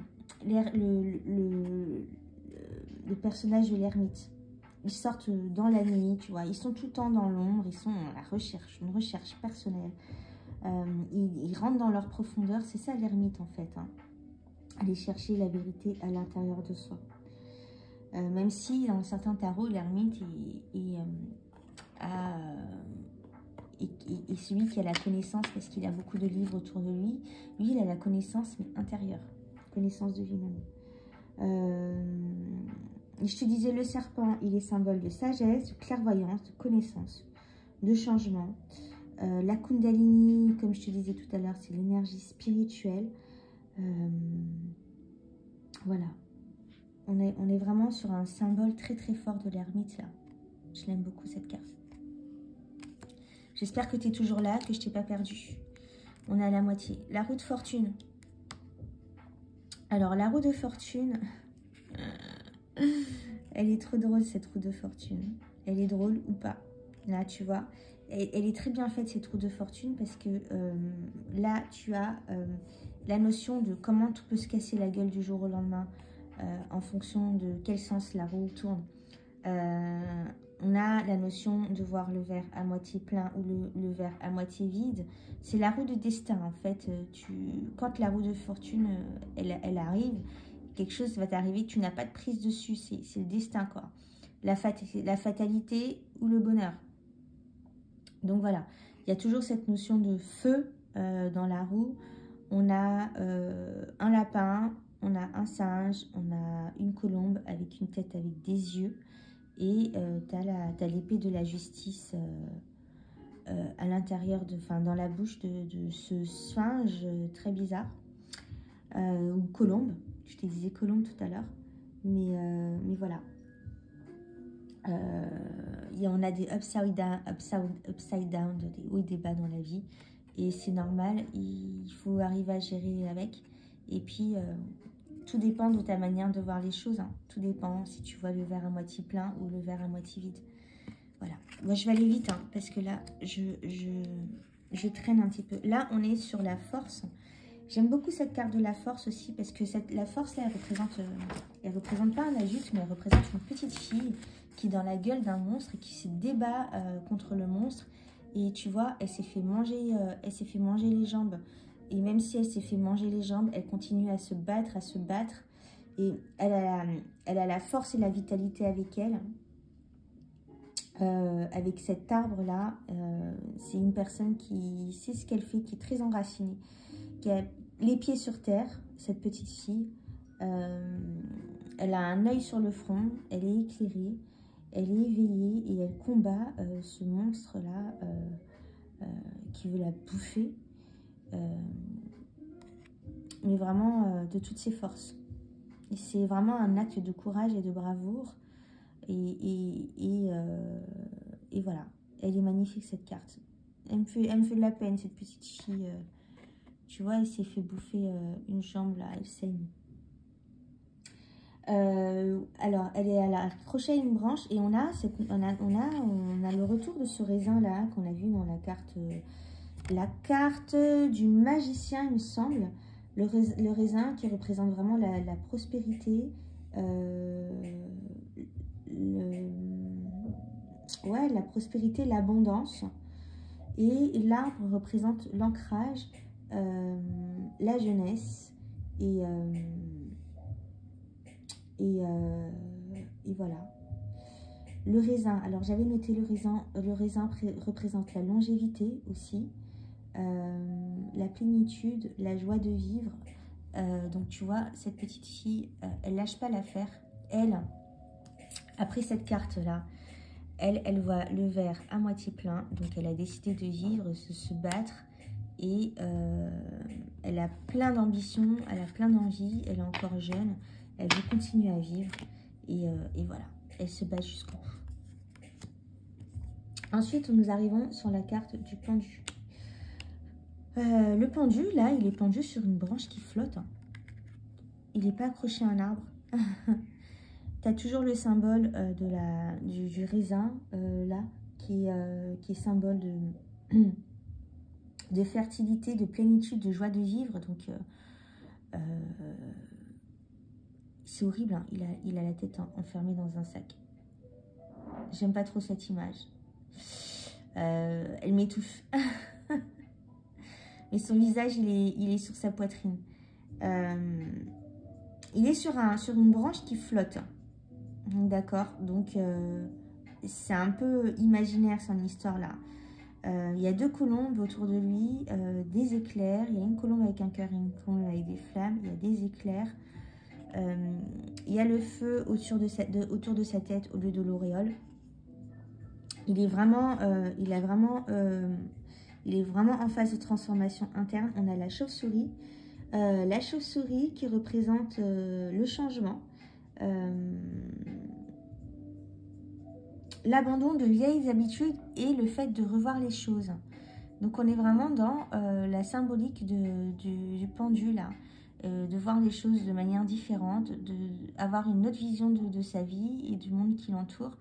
personnage de l'ermite. Ils sortent dans la nuit, tu vois, ils sont tout le temps dans l'ombre, ils sont à la recherche, une recherche personnelle. Ils rentrent dans leur profondeur, c'est ça l'ermite en fait, hein. Aller chercher la vérité à l'intérieur de soi. Même si dans certains tarots, l'ermite est celui qui a la connaissance parce qu'il a beaucoup de livres autour de lui. Lui, il a la connaissance mais intérieure, connaissance de lui-même. Je te disais, le serpent, il est symbole de sagesse, de clairvoyance, de connaissance, de changement. La Kundalini, comme je te disais tout à l'heure, c'est l'énergie spirituelle. Voilà. On est vraiment sur un symbole très très fort de l'ermite là. Je l'aime beaucoup cette carte. J'espère que tu es toujours là, que je t'ai pas perdu. On est à la moitié. La roue de fortune. Alors la roue de fortune, elle est trop drôle cette roue de fortune. Elle est drôle ou pas. Là tu vois, elle est très bien faite cette roue de fortune parce que là tu as la notion de comment tout peut se casser la gueule du jour au lendemain. En fonction de quel sens la roue tourne. On a la notion de voir le verre à moitié plein ou le verre à moitié vide. C'est la roue de destin en fait. Quand la roue de fortune elle arrive, quelque chose va t'arriver, tu n'as pas de prise dessus, c'est le destin quoi. La fatalité ou le bonheur. Donc voilà, il y a toujours cette notion de feu dans la roue. On a un lapin, on a un singe, on a une colombe avec une tête avec des yeux. Et t'as l'épée de la justice à l'intérieur, dans la bouche de ce singe très bizarre. Ou colombe, je te disais colombe tout à l'heure. Mais voilà. On a des upside down, des hauts et des bas dans la vie. Et c'est normal, il faut arriver à gérer avec. Et puis, tout dépend de ta manière de voir les choses. Hein. Tout dépend si tu vois le verre à moitié plein ou le verre à moitié vide. Voilà. Moi, je vais aller vite, hein, parce que là, je traîne un petit peu. Là, on est sur la force. J'aime beaucoup cette carte de la force aussi, parce que la force, là, elle représente pas un adulte, mais elle représente une petite fille qui est dans la gueule d'un monstre et qui se débat contre le monstre. Et tu vois, elle s'est fait manger les jambes. Et même si elle s'est fait manger les jambes, elle continue à se battre. Et elle a la force et la vitalité avec elle. Avec cet arbre-là, c'est une personne qui sait ce qu'elle fait, qui est très enracinée, qui a les pieds sur terre, cette petite fille. Elle a un œil sur le front, elle est éclairée, elle est éveillée et elle combat ce monstre-là qui veut la bouffer. Mais vraiment de toutes ses forces. C'est vraiment un acte de courage et de bravoure. Et voilà, elle est magnifique cette carte. Elle me fait de la peine cette petite fille. Tu vois, elle s'est fait bouffer une jambe là, elle saigne. Alors, elle est accrochée à une branche et on a le retour de ce raisin là qu'on a vu dans la carte du magicien, il me semble. Le raisin qui représente vraiment la prospérité, la prospérité, l'abondance. Et l'arbre représente l'ancrage, la jeunesse. Et voilà. Le raisin, alors j'avais noté le raisin représente la longévité aussi. La plénitude, la joie de vivre. Donc tu vois, cette petite fille, elle lâche pas l'affaire. Elle, après cette carte-là, elle voit le verre à moitié plein. Donc elle a décidé de vivre, de se battre. Et elle a plein d'ambition, elle a plein d'envie, elle est encore jeune. Elle veut continuer à vivre. Et voilà, elle se bat jusqu'au bout. Ensuite, nous arrivons sur la carte du pendu. Le pendu, là, il est pendu sur une branche qui flotte. Il n'est pas accroché à un arbre. Tu as toujours le symbole du raisin, là, qui est symbole de fertilité, de plénitude, de joie de vivre. Donc, c'est horrible, hein. Il a la tête enfermée dans un sac. J'aime pas trop cette image. Elle m'étouffe. Mais son visage, il est sur sa poitrine. Il est sur une branche qui flotte. D'accord. Donc, c'est un peu imaginaire, son histoire-là. Il y a deux colombes autour de lui, des éclairs. Il y a une colombe avec un cœur et une colombe avec des flammes. Il y a des éclairs. Il y a le feu autour de sa tête au lieu de l'auréole. Il est vraiment en phase de transformation interne. On a la chauve-souris. La chauve-souris qui représente le changement. L'abandon de vieilles habitudes et le fait de revoir les choses. Donc on est vraiment dans la symbolique du pendu là. De voir les choses de manière différente, d'avoir une autre vision de sa vie et du monde qui l'entoure,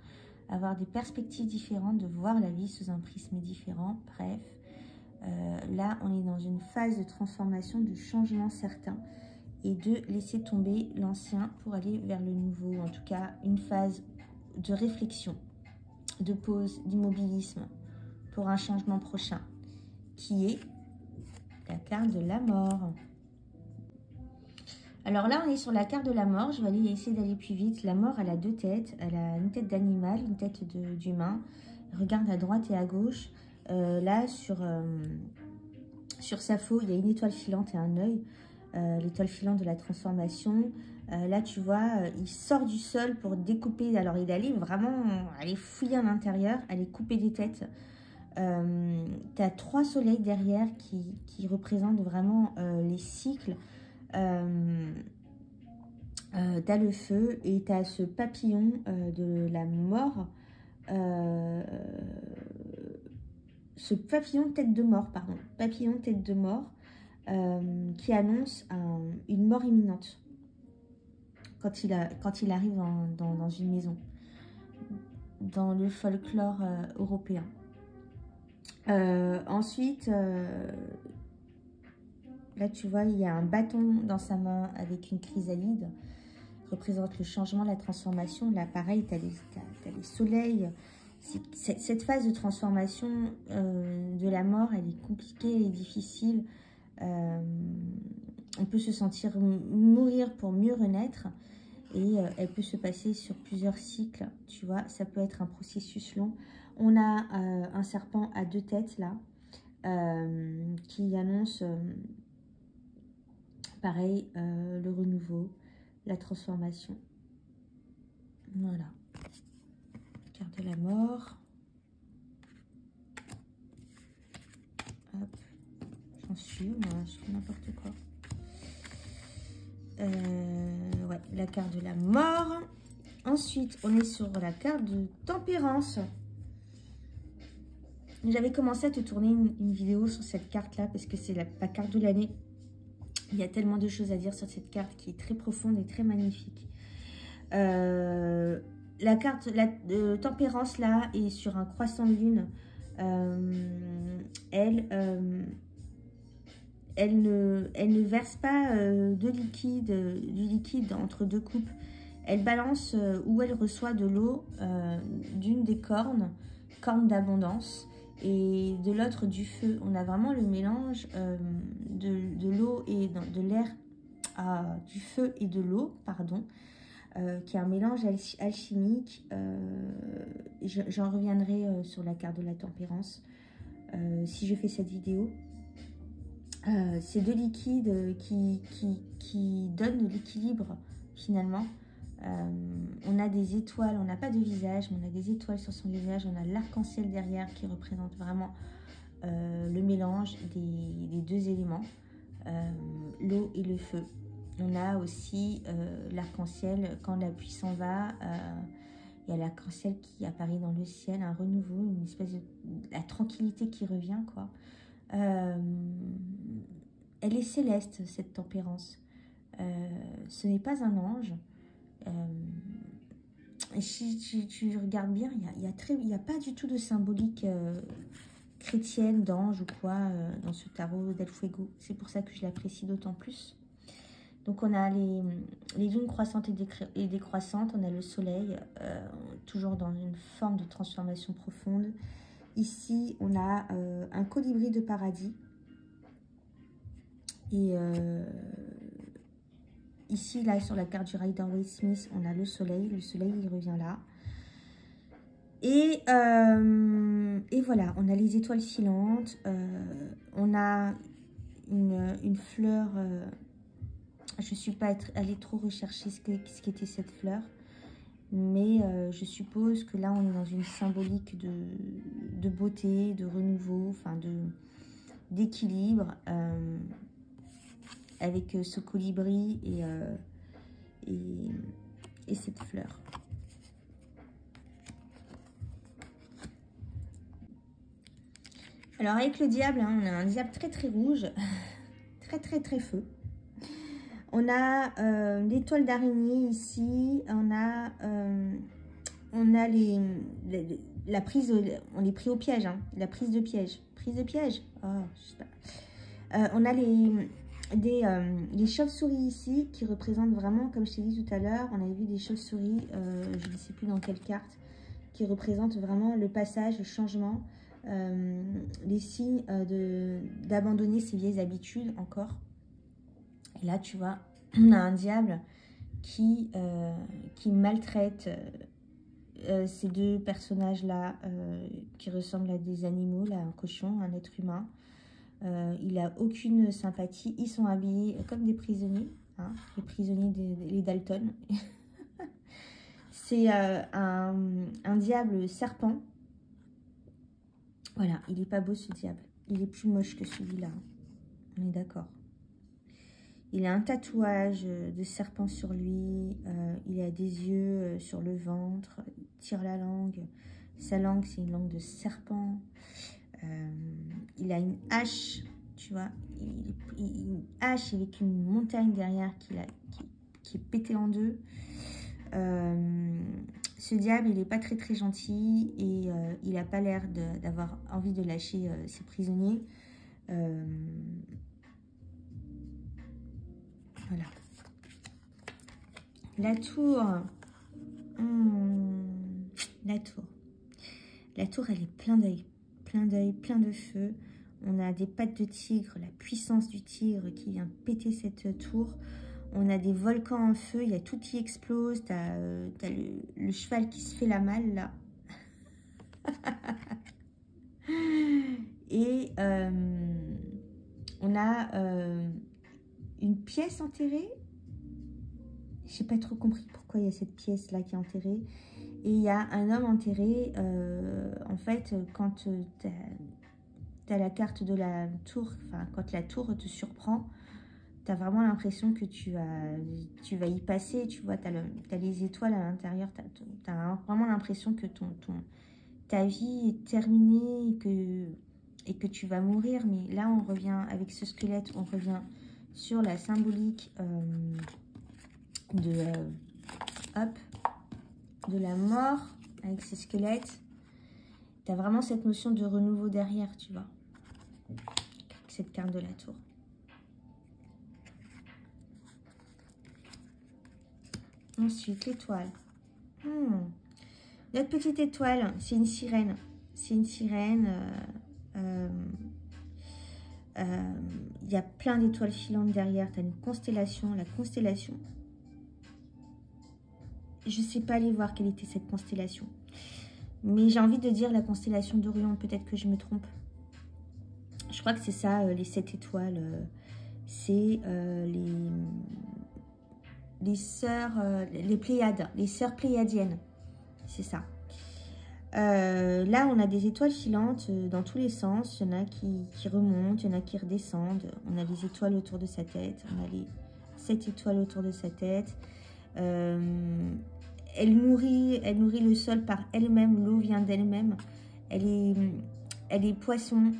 avoir des perspectives différentes, de voir la vie sous un prisme différent, bref. Là, on est dans une phase de transformation, de changement certain et de laisser tomber l'ancien pour aller vers le nouveau. En tout cas, une phase de réflexion, de pause, d'immobilisme pour un changement prochain qui est la carte de la mort. Alors là, on est sur la carte de la mort. Je vais essayer d'aller plus vite. La mort, elle a deux têtes. Elle a une tête d'animal, une tête d'humain. Elle regarde à droite et à gauche. Là, sur sa faux, il y a une étoile filante et un œil. l'étoile filante de la transformation. Là, tu vois, il sort du sol pour découper. Alors, il allait vraiment aller fouiller à l'intérieur, aller couper des têtes. Tu as 3 soleils derrière qui représentent vraiment les cycles. Tu as le feu et tu as ce papillon de la mort. Ce papillon tête de mort, pardon. Papillon tête de mort qui annonce une mort imminente quand il arrive dans une maison, dans le folklore européen. Ensuite, là tu vois, il y a un bâton dans sa main avec une chrysalide, représente le changement, la transformation. Là pareil, tu as les soleils. Cette phase de transformation de la mort, elle est compliquée, elle est difficile. On peut se sentir mourir pour mieux renaître. Et elle peut se passer sur plusieurs cycles, tu vois, ça peut être un processus long. On a un serpent à 2 têtes là, qui annonce, pareil, le renouveau, la transformation. Voilà. Carte de la mort. Hop. J'en suis, moi, je fais n'importe quoi. Ouais, la carte de la mort. Ensuite, on est sur la carte de tempérance. J'avais commencé à te tourner une vidéo sur cette carte-là parce que c'est la carte de l'année. Il y a tellement de choses à dire sur cette carte qui est très profonde et très magnifique. La carte de tempérance là est sur un croissant de lune. Elle ne verse pas du liquide entre 2 coupes. Elle balance où elle reçoit de l'eau d'une des cornes d'abondance, et de l'autre du feu. On a vraiment le mélange de l'eau et de l'air, du feu et de l'eau, pardon, qui est un mélange alchimique. J'en reviendrai sur la carte de la tempérance si je fais cette vidéo. Ces 2 liquides qui donnent l'équilibre finalement. On a des étoiles, on n'a pas de visage, mais on a des étoiles sur son visage. On a l'arc-en-ciel derrière qui représente vraiment le mélange des 2 éléments, l'eau et le feu. On a aussi l'arc-en-ciel, quand la pluie s'en va, il y a l'arc-en-ciel qui apparaît dans le ciel, un renouveau, une espèce de la tranquillité qui revient, quoi. Elle est céleste, cette tempérance. Ce n'est pas un ange. Si tu regardes bien, il n'y a pas du tout de symbolique chrétienne, d'ange ou quoi dans ce tarot del Fuego. C'est pour ça que je l'apprécie d'autant plus. Donc on a les lunes croissantes et décroissantes, on a le soleil, toujours dans une forme de transformation profonde. Ici, on a un colibri de paradis. Et ici, là, sur la carte du Rider-Waite-Smith, on a le soleil. Le soleil, il revient là. Et voilà, on a les étoiles filantes. On a une fleur. Je ne suis pas allée trop rechercher ce qu'était cette fleur. Mais je suppose que là, on est dans une symbolique de beauté, de renouveau, enfin d'équilibre, avec ce colibri et cette fleur. Alors, avec le diable, hein, on a un diable très très rouge, très feu. On a l'étoile d'araignée ici, on a la prise, on est pris au piège, hein, la prise de piège. Prise de piège, oh, je sais pas. On a les chauves-souris ici qui représentent vraiment, comme je t'ai dit tout à l'heure, on avait vu des chauves-souris, je ne sais plus dans quelle carte, qui représentent vraiment le passage, le changement, les signes d'abandonner ses vieilles habitudes encore. Et là, tu vois, on a un diable qui maltraite ces 2 personnages-là qui ressemblent à des animaux, là, un cochon, un être humain. Il n'a aucune sympathie. Ils sont habillés comme des prisonniers, hein, les prisonniers les Dalton. C'est un diable serpent. Voilà, il n'est pas beau ce diable. Il est plus moche que celui-là. On est d'accord. Il a un tatouage de serpent sur lui. Il a des yeux sur le ventre. Il tire la langue. Sa langue, c'est une langue de serpent. Il a une hache, tu vois. Une hache avec une montagne derrière qui est pétée en deux. Ce diable, il n'est pas très très gentil et il n'a pas l'air d'avoir envie de lâcher ses prisonniers. Voilà. La tour. La tour. La tour, elle est plein d'œil, plein de feu. On a des pattes de tigre, la puissance du tigre qui vient péter cette tour. On a des volcans en feu, il y a tout qui explose. T'as le cheval qui se fait la malle, là. Et on a une pièce enterrée. J'ai pas trop compris pourquoi il y a cette pièce-là qui est enterrée. Et il y a un homme enterré. En fait, quand tu as la carte de la tour, enfin, quand la tour te surprend, tu as vraiment l'impression que tu vas y passer. Tu vois, tu as les étoiles à l'intérieur. Tu as vraiment l'impression que ta vie est terminée et que tu vas mourir. Mais là, on revient avec ce squelette, on revient sur la symbolique de la mort avec ces squelettes. Tu as vraiment cette notion de renouveau derrière, tu vois, cette carte de la tour. Ensuite, l'étoile. Notre petite étoile, c'est une sirène. C'est une sirène. Il y a plein d'étoiles filantes derrière. Tu as une constellation. La constellation. Je ne sais pas aller voir quelle était cette constellation. Mais j'ai envie de dire la constellation d'Orion. Peut-être que je me trompe. Je crois que c'est ça, les 7 étoiles. C'est les sœurs, les Pléiades, les sœurs pléiadiennes. C'est ça. Là, on a des étoiles filantes dans tous les sens. Il y en a qui remontent, il y en a qui redescendent. On a les étoiles autour de sa tête. On a les 7 étoiles autour de sa tête. Elle nourrit le sol par elle-même. L'eau vient d'elle-même. Elle est poisson.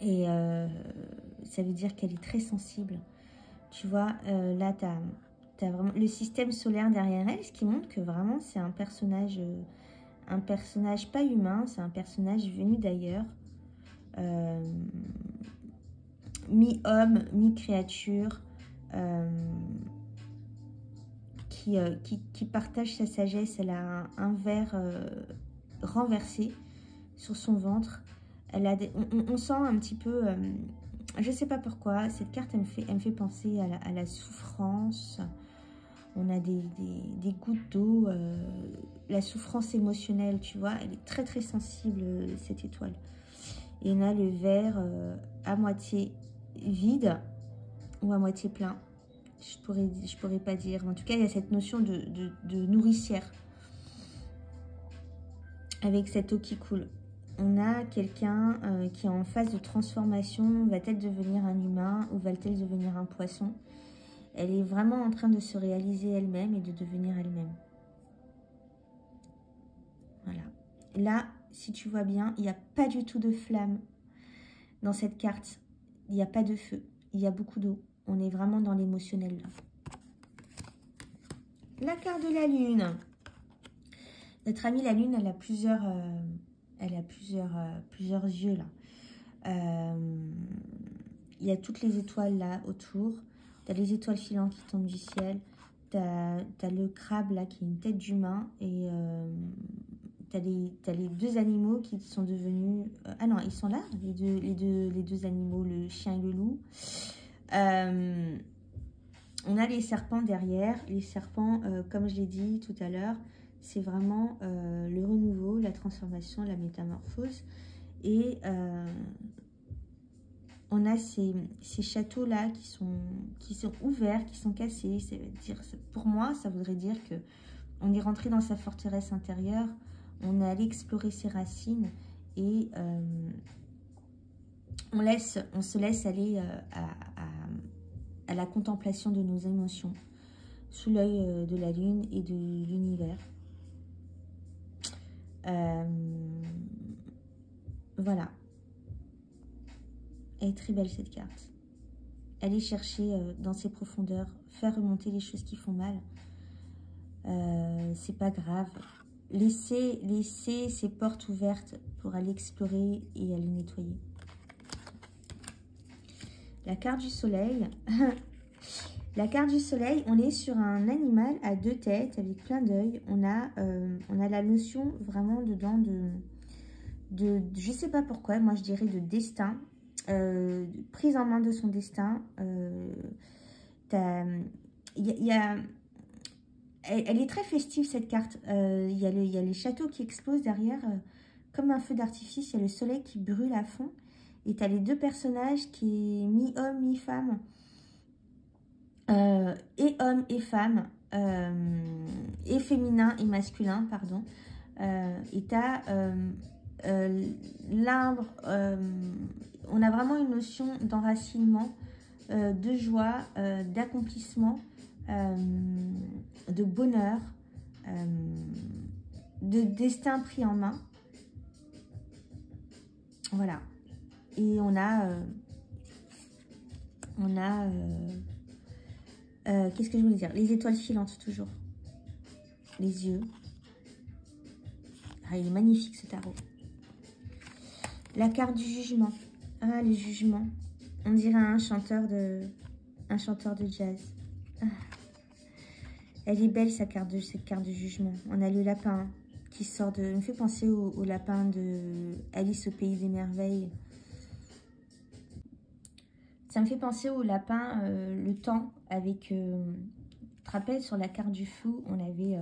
Et ça veut dire qu'elle est très sensible. Tu vois, là, tu as vraiment le système solaire derrière elle, ce qui montre que vraiment, c'est un personnage pas humain, c'est un personnage venu d'ailleurs. Mi-homme, mi-créature, qui partage sa sagesse. Elle a un verre renversé sur son ventre. Elle a on sent un petit peu, je sais pas pourquoi, cette carte elle me fait penser à la souffrance. On a des gouttes d'eau, la souffrance émotionnelle, tu vois, elle est très très sensible, cette étoile. Et on a le verre à moitié vide ou à moitié plein. Je pourrais pas dire. En tout cas, il y a cette notion de nourricière avec cette eau qui coule. On a quelqu'un qui est en phase de transformation. Va-t-elle devenir un humain ou va-t-elle devenir un poisson? Elle est vraiment en train de se réaliser elle-même et de devenir elle-même. Voilà. Là, si tu vois bien, il n'y a pas du tout de flamme dans cette carte. Il n'y a pas de feu. Il y a beaucoup d'eau. On est vraiment dans l'émotionnel là. La carte de la lune. Notre amie la lune, elle a plusieurs yeux là. Il y a toutes les étoiles là autour. Tu as les étoiles filantes qui tombent du ciel. Tu as le crabe là qui a une tête d'humain. Et tu as les deux animaux qui sont devenus... ah non, ils sont là, les deux animaux, le chien et le loup. On a les serpents derrière. Les serpents, comme je l'ai dit tout à l'heure, c'est vraiment le renouveau, la transformation, la métamorphose. Et on a ces châteaux-là qui sont ouverts, qui sont cassés. Pour moi, ça voudrait dire que on est rentré dans sa forteresse intérieure, on est allé explorer ses racines et on se laisse aller à la contemplation de nos émotions, sous l'œil de la lune et de l'univers. Voilà. Elle est très belle cette carte. Allez chercher dans ses profondeurs, faire remonter les choses qui font mal. C'est pas grave. Laissez ces portes ouvertes pour aller explorer et aller nettoyer. La carte du soleil. La carte du soleil, on est sur un animal à deux têtes avec plein d'œils. On a la notion vraiment dedans de je sais pas pourquoi, moi je dirais de destin, prise en main de son destin. Elle est très festive cette carte. Il y a les châteaux qui explosent derrière, comme un feu d'artifice. Il y a le soleil qui brûle à fond. Et tu as les deux personnages qui est mi-homme, mi-femme. Et homme et femme. Et féminin et masculin, pardon. Et tu as l'arbre. On a vraiment une notion d'enracinement, de joie, d'accomplissement, de bonheur, de destin pris en main. Voilà. Et on a qu'est-ce que je voulais dire? Les étoiles filantes, toujours. Les yeux. Ah, il est magnifique ce tarot. La carte du jugement. Ah, le jugement. On dirait un chanteur de jazz. Ah. Elle est belle cette carte de jugement. On a le lapin qui sort de... me fait penser au lapin de Alice au pays des merveilles. Ça me fait penser au lapin, le temps, avec... tu te rappelles, sur la carte du fou, on avait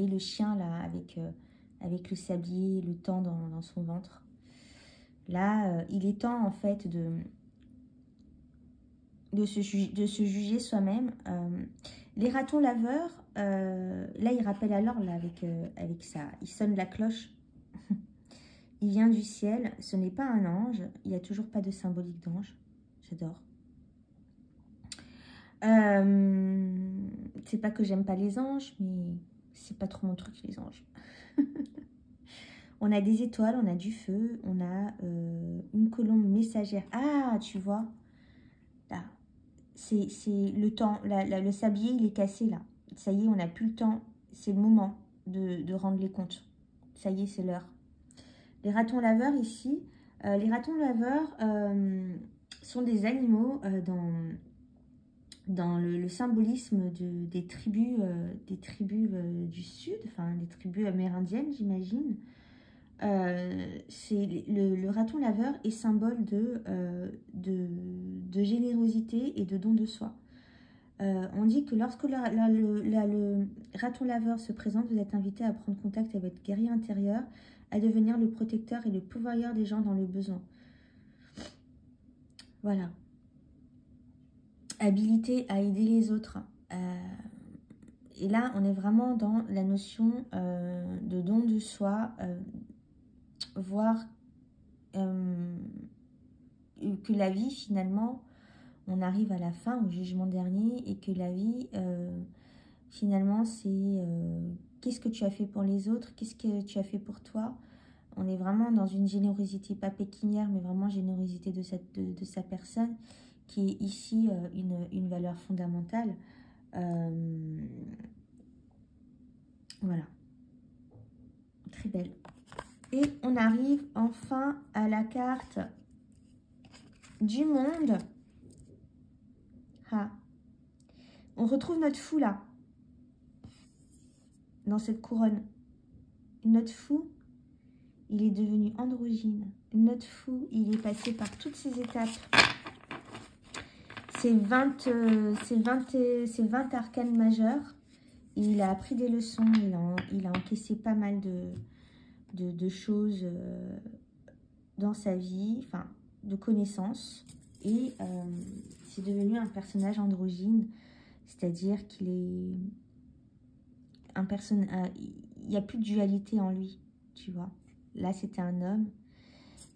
le chien, là, avec le sablier, le temps dans son ventre. Là, il est temps, en fait, de se juger soi-même. Les ratons laveurs, là, il rappelle à l'ordre, là, avec ça. Il sonne la cloche. Il vient du ciel. Ce n'est pas un ange. Il n'y a toujours pas de symbolique d'ange. J'adore. C'est pas que j'aime pas les anges, mais c'est pas trop mon truc, les anges. On a des étoiles, on a du feu, on a une colombe messagère. Ah, tu vois, là, c'est le temps, le sablier, il est cassé, là. Ça y est, on n'a plus le temps, c'est le moment de rendre les comptes. Ça y est, c'est l'heure. Les ratons laveurs, ici, les ratons laveurs sont des animaux dans le symbolisme des tribus du sud, enfin, des tribus amérindiennes, j'imagine. Le raton laveur est symbole de générosité et de don de soi. On dit que lorsque le raton laveur se présente, vous êtes invité à prendre contact avec votre guerrier intérieur, à devenir le protecteur et le pourvoyeur des gens dans le besoin. Voilà. Habilité à aider les autres. Et là, on est vraiment dans la notion de don de soi, voir que la vie, finalement, on arrive à la fin, au jugement dernier, et que la vie, finalement, c'est qu'est-ce que tu as fait pour les autres, qu'est-ce que tu as fait pour toi. On est vraiment dans une générosité, pas pécuniaire, mais vraiment générosité de sa personne, qui est ici une valeur fondamentale. Voilà. Très belle. Et on arrive enfin à la carte du monde. Ah. On retrouve notre fou là, dans cette couronne. Notre fou, il est devenu androgyne. Notre fou, il est passé par toutes ces étapes. C'est 20 arcanes majeures. Il a appris des leçons, il a encaissé pas mal de choses dans sa vie. Enfin, de connaissances et c'est devenu un personnage androgyne, c'est-à-dire qu'il est un personnage, il n'y a plus de dualité en lui, tu vois. Là, c'était un homme.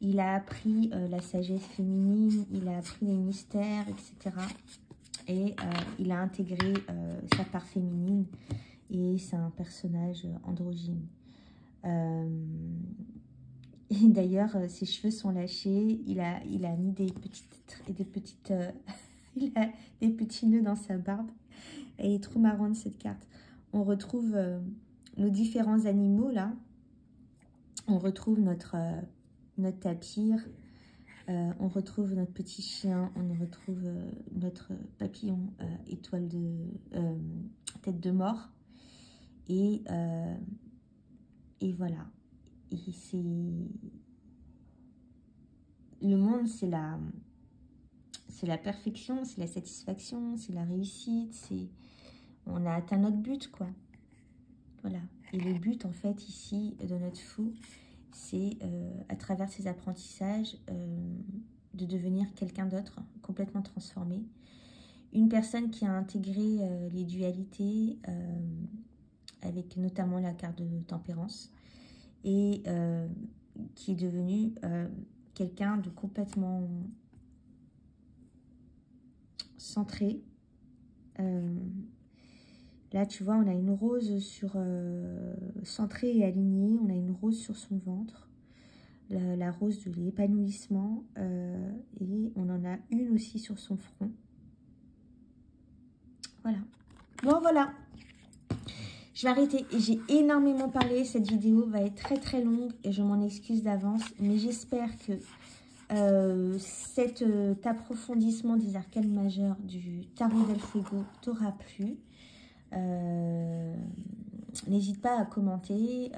Il a appris la sagesse féminine, il a appris les mystères, etc. Et il a intégré sa part féminine et c'est un personnage androgyne. Et d'ailleurs, ses cheveux sont lâchés, il a mis des petites il a des petits nœuds dans sa barbe. Elle est trop marrante cette carte. On retrouve nos différents animaux là. On retrouve notre tapir, on retrouve notre petit chien, on retrouve notre papillon étoile de tête de mort. Et voilà. Et c'est le monde, c'est la perfection, c'est la satisfaction, c'est la réussite, on a atteint notre but, quoi. Voilà. Et le but, en fait, ici, de notre fou, c'est, à travers ces apprentissages, de devenir quelqu'un d'autre, complètement transformé. Une personne qui a intégré les dualités, avec notamment la carte de tempérance, et qui est devenue quelqu'un de complètement centré. Là, tu vois, on a une rose centrée et alignée. On a une rose sur son ventre. La rose de l'épanouissement. Et on en a une aussi sur son front. Voilà. Bon, voilà. Je vais arrêter. J'ai énormément parlé. Cette vidéo va être très, très longue. Et je m'en excuse d'avance. Mais j'espère que cet approfondissement des arcanes majeures du tarot del Fuego t'aura plu. N'hésite pas à commenter,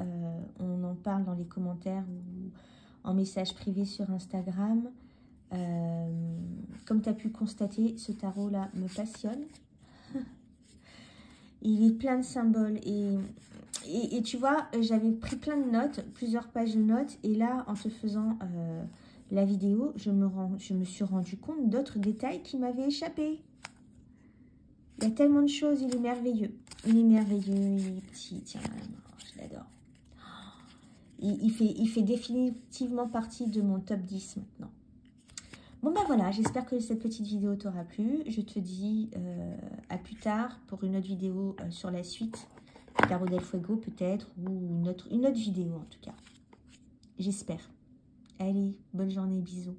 on en parle dans les commentaires ou en message privé sur Instagram. Comme tu as pu constater, ce tarot là me passionne. Il est plein de symboles et tu vois, j'avais pris plein de notes, plusieurs pages de notes, et là en te faisant la vidéo, je me suis rendu compte d'autres détails qui m'avaient échappé. Il y a tellement de choses, il est merveilleux. Il est merveilleux, il est petit, tiens, je l'adore. Il fait définitivement partie de mon top 10 maintenant. Bon ben voilà, j'espère que cette petite vidéo t'aura plu. Je te dis à plus tard pour une autre vidéo sur la suite. Tarot del Fuego peut-être, ou une autre vidéo en tout cas. J'espère. Allez, bonne journée, bisous.